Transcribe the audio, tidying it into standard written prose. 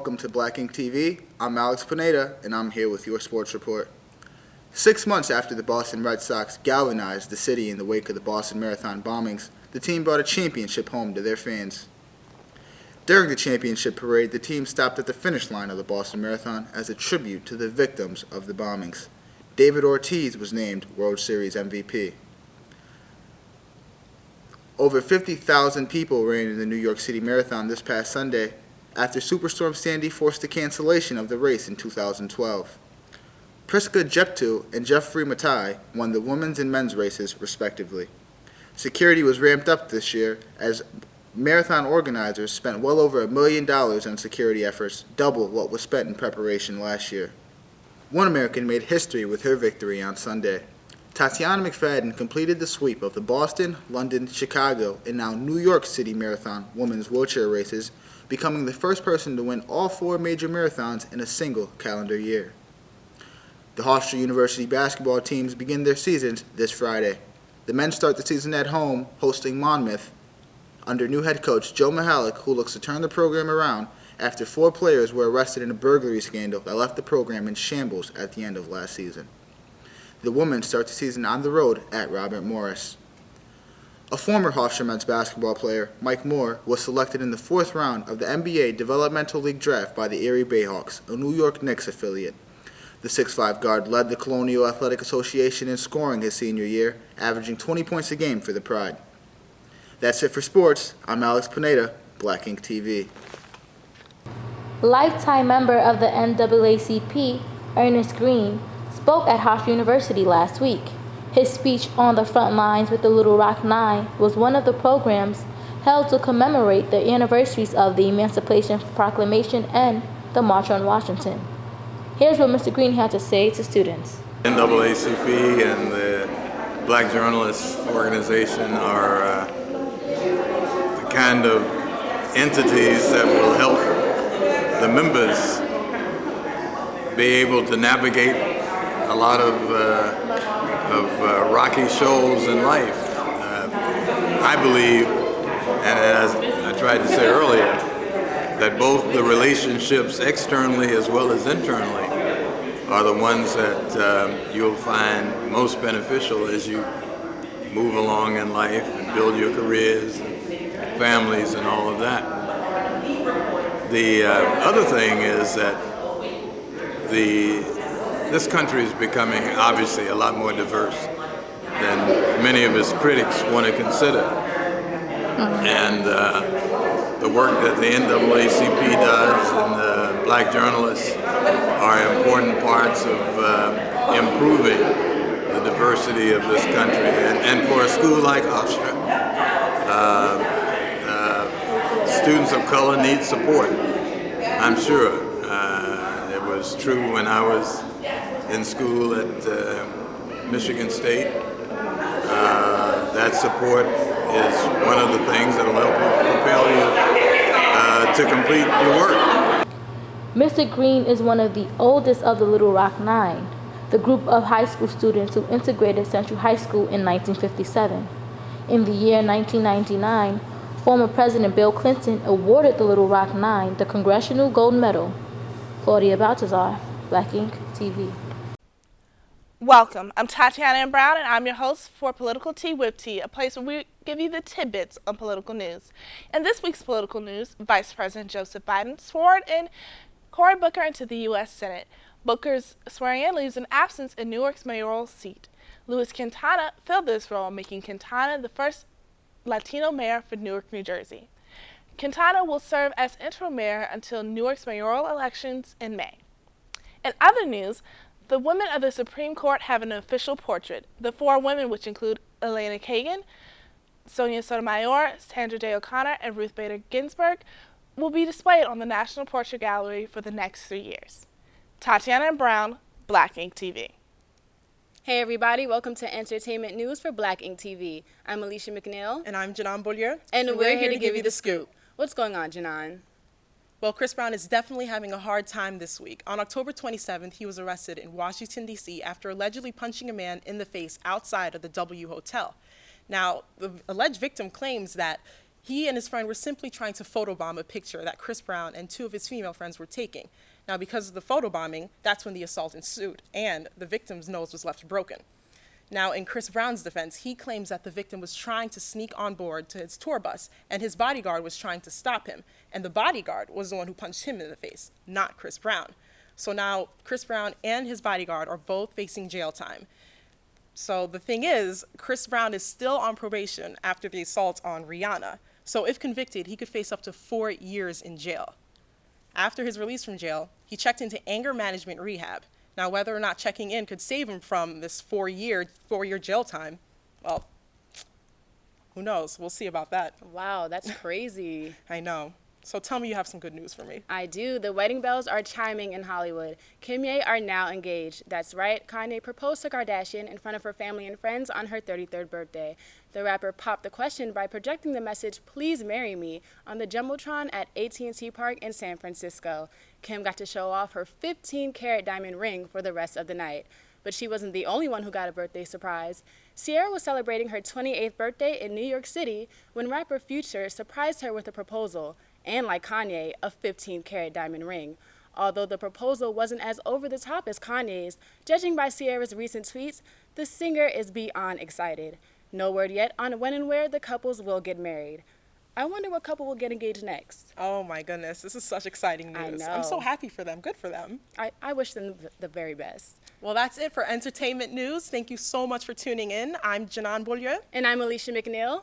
welcome to Black Ink TV. I'm Alex Pineda, and I'm here with your sports report. 6 months after the Boston Red Sox galvanized the city in the wake of the Boston Marathon bombings, the team brought a championship home to their fans. During the championship parade, the team stopped at the finish line of the Boston Marathon as a tribute to the victims of the bombings. David Ortiz was named World Series MVP. Over 50,000 people ran in the New York City Marathon this past Sunday after Superstorm Sandy forced the cancellation of the race in 2012. Priska Jeptu and Jeffrey Matai won the women's and men's races, respectively. Security was ramped up this year as marathon organizers spent well over $1 million on security efforts, double what was spent in preparation last year. One American made history with her victory on Sunday. Tatiana McFadden completed the sweep of the Boston, London, Chicago, and now New York City Marathon women's wheelchair races, becoming the first person to win all 4 major marathons in a single calendar year. The Hofstra University basketball teams begin their seasons this Friday. The men start the season at home, hosting Monmouth, under new head coach Joe Mihalik, who looks to turn the program around after 4 players were arrested in a burglary scandal that left the program in shambles at the end of last season. The women start the season on the road at Robert Morris. A former Hofstra men's basketball player, Mike Moore, was selected in the 4th round of the NBA Developmental League draft by the Erie Bayhawks, a New York Knicks affiliate. The 6'5" guard led the Colonial Athletic Association in scoring his senior year, averaging 20 points a game for the Pride. That's it for sports. I'm Alex Pineda, Black Ink TV. Lifetime member of the NAACP, Ernest Green, spoke at Hofstra University last week. His speech on the front lines with the Little Rock Nine was one of the programs held to commemorate the anniversaries of the Emancipation Proclamation and the March on Washington. Here's what Mr. Green had to say to students. NAACP and the Black Journalists Organization are the kind of entities that will help the members be able to navigate a lot of rocky shoals in life. I believe, and as I tried to say earlier, that both the relationships externally as well as internally are the ones that you'll find most beneficial as you move along in life and build your careers and families and all of that. The other thing is that this country is becoming obviously a lot more diverse than many of its critics want to consider. And the work that the NAACP does and the Black journalists are important parts of improving the diversity of this country. And for a school like Hofstra, students of color need support, I'm sure. It was true when I was in school at Michigan State. That support is one of the things that will help propel you to complete your work. Mr. Green is one of the oldest of the Little Rock Nine, the group of high school students who integrated Central High School in 1957. In the year 1999, former President Bill Clinton awarded the Little Rock Nine the Congressional Gold Medal. Claudia Balthazar, Black Ink TV. Welcome. I'm Tatiana Brown, and I'm your host for Political Tea with Tea, a place where we give you the tidbits on political news. In this week's political news, Vice President Joseph Biden swore in Cory Booker into the U.S. Senate. Booker's swearing-in leaves an absence in Newark's mayoral seat. Louis Quintana filled this role, making Quintana the first Latino mayor for Newark, New Jersey. Quintana will serve as interim mayor until Newark's mayoral elections in May. In other news, the women of the Supreme Court have an official portrait. The 4 women, which include Elena Kagan, Sonia Sotomayor, Sandra Day O'Connor, and Ruth Bader Ginsburg, will be displayed on the National Portrait Gallery for the next 3 years. Tatiana Brown, Black Ink TV. Hey everybody, welcome to Entertainment News for Black Ink TV. I'm Elisha McNeil. And I'm Djenane Beaulieu. And we're here to give you the scoop. What's going on, Djenane? Well, Chris Brown is definitely having a hard time this week. On October 27th, he was arrested in Washington, D.C. after allegedly punching a man in the face outside of the W Hotel. Now, the alleged victim claims that He and his friend were simply trying to photobomb a picture that Chris Brown and 2 of his female friends were taking. Now, because of the photobombing, that's when the assault ensued, and the victim's nose was left broken. Now, in Chris Brown's defense, he claims that the victim was trying to sneak on board to his tour bus, and his bodyguard was trying to stop him. And the bodyguard was the one who punched him in the face, not Chris Brown. So now Chris Brown and his bodyguard are both facing jail time. So the thing is, Chris Brown is still on probation after the assault on Rihanna. So if convicted, he could face up to 4 years in jail. After his release from jail, he checked into anger management rehab. Now, whether or not checking in could save him from this 4-year jail time, well, who knows? We'll see about that. Wow, that's crazy. I know. So tell me you have some good news for me. I do. The wedding bells are chiming in Hollywood. Kim Ye are now engaged. That's right. Kanye proposed to Kardashian in front of her family and friends on her 33rd birthday. The rapper popped the question by projecting the message, "Please marry me," on the Jumbotron at AT&T Park in San Francisco. Kim got to show off her 15-carat diamond ring for the rest of the night. But she wasn't the only one who got a birthday surprise. Sierra was celebrating her 28th birthday in New York City when rapper Future surprised her with a proposal, and like Kanye, a 15-carat diamond ring. Although the proposal wasn't as over the top as Kanye's, judging by Sierra's recent tweets, the singer is beyond excited. No word yet on when and where the couples will get married. I wonder what couple will get engaged next. Oh my goodness, this is such exciting news. I know. I'm so happy for them. Good for them. I wish them the very best. Well, that's it for entertainment news. Thank you so much for tuning in. I'm Beaulieu. And I'm Elisha McNeil.